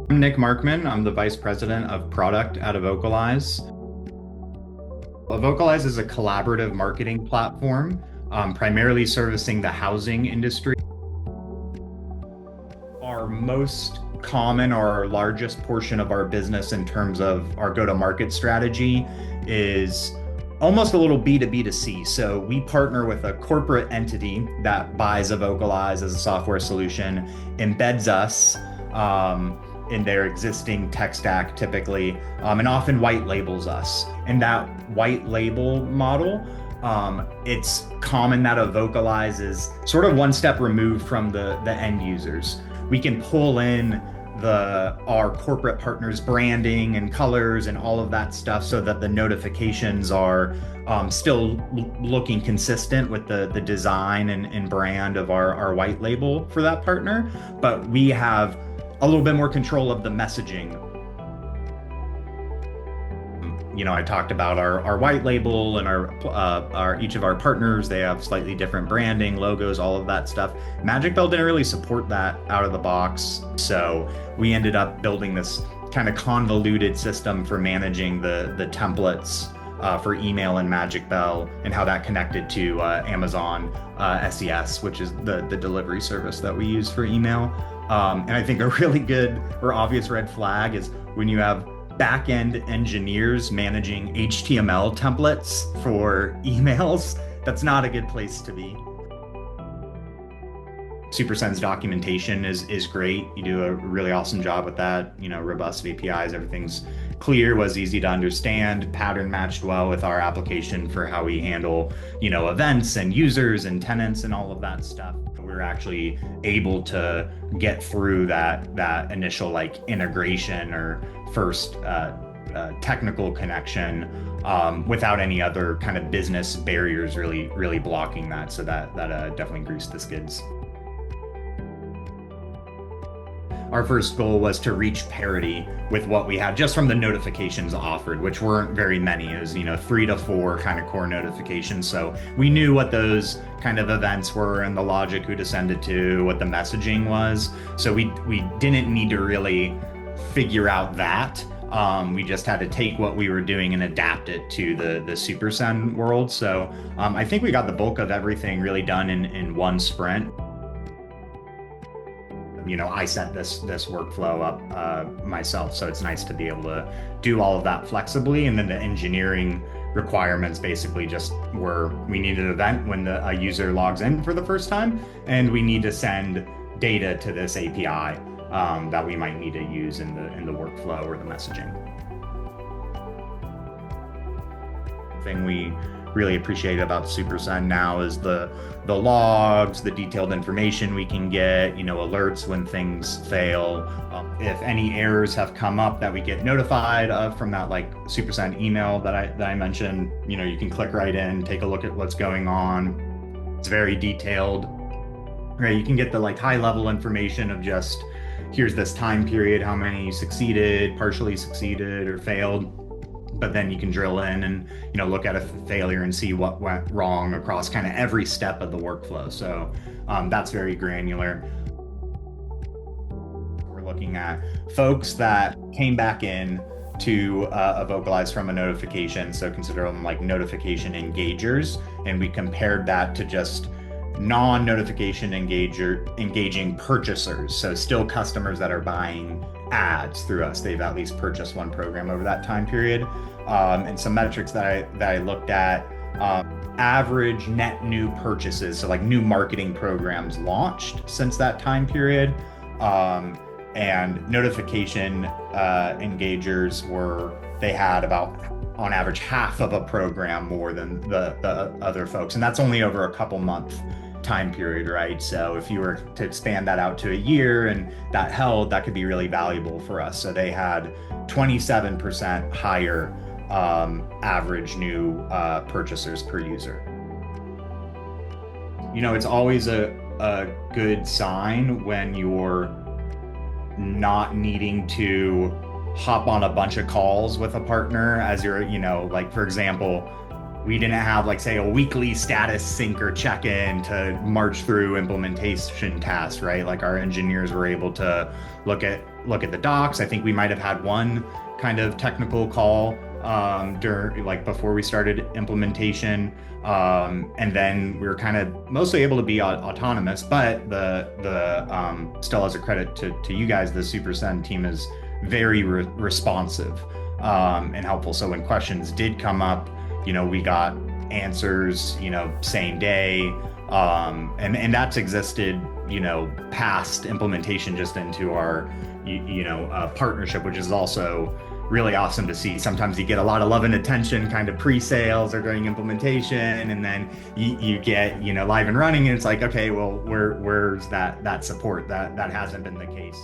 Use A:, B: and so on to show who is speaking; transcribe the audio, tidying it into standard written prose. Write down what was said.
A: I'm Nick Markman. I'm the Vice President of Product at Evocalize. Evocalize is a collaborative marketing platform, primarily servicing the housing industry. Our most common or our largest portion of our business in terms of our go-to-market strategy is almost a little B2B to C. So we partner with a corporate entity that buys Evocalize as a software solution, embeds us in their existing tech stack typically, and often white labels us. And that white label model, it's common that Evocalize is sort of one step removed from the end users. We can pull in our corporate partners branding and colors and all of that stuff so that the notifications are still looking consistent with the design and brand of our white label for that partner, but we have a little bit more control of the messaging. I talked about our white label and our each of our partners. They have slightly different branding, logos, all of that stuff. Magic Bell didn't really support that out of the box, so we ended up building this kind of convoluted system for managing the templates for email and Magic Bell and how that connected to Amazon SES, which is the delivery service that we use for email. And I think a really good or obvious red flag is when you have back-end engineers managing HTML templates for emails. That's not a good place to be. SuperSend's documentation is great. You do a really awesome job with that. Robust APIs, everything's clear, was easy to understand, pattern matched well with our application for how we handle, events and users and tenants and all of that stuff. We're actually able to get through that initial integration or first technical connection without any other kind of business barriers really blocking that. So that definitely greased the skids. Our first goal was to reach parity with what we had just from the notifications offered, which weren't very many. It was, 3 to 4 kind of core notifications. So we knew what those kind of events were and the logic who to send it to, what the messaging was. So we didn't need to really figure out that. We just had to take what we were doing and adapt it to the SuperSend world. So I think we got the bulk of everything really done in one sprint. I set this workflow up myself, so it's nice to be able to do all of that flexibly. And then the engineering requirements basically just were, we need an event when a user logs in for the first time, and we need to send data to this API that we might need to use in the workflow or the messaging. Thing we really appreciate about SuperSend now is the logs, the detailed information we can get, alerts when things fail. If any errors have come up that we get notified of from that SuperSend email that I mentioned, you can click right in, take a look at what's going on. It's very detailed, right? You can get the high level information of just, here's this time period, how many succeeded, partially succeeded, or failed. But then you can drill in and look at a failure and see what went wrong across kind of every step of the workflow. So that's very granular. We're looking at folks that came back in to Evocalize from a notification. So consider them like notification engagers, and we compared that to just non-notification engaging purchasers. So still customers that are buying ads through us. They've at least purchased one program over that time period. And some metrics that I looked at, average net new purchases, so new marketing programs launched since that time period, and notification engagers they had about on average half of a program more than the other folks, and that's only over a couple month time period, right? So if you were to expand that out to a year and that held, that could be really valuable for us. So they had 27% higher average new purchasers per user. It's always a good sign when you're not needing to hop on a bunch of calls with a partner as you're, for example, we didn't have like say a weekly status sync or check-in to march through implementation tasks, right? Like our engineers were able to look at the docs. I think we might have had one kind of technical call during like before we started implementation. And then we were kind of mostly able to be autonomous, but the still as a credit to you guys, the SuperSend team is very responsive and helpful. So when questions did come up, we got answers, same day. And that's existed, past implementation just into our, partnership, which is also really awesome to see. Sometimes you get a lot of love and attention kind of pre-sales or during implementation, and then you get, live and running, and it's like, okay, well, where's that support? That hasn't been the case.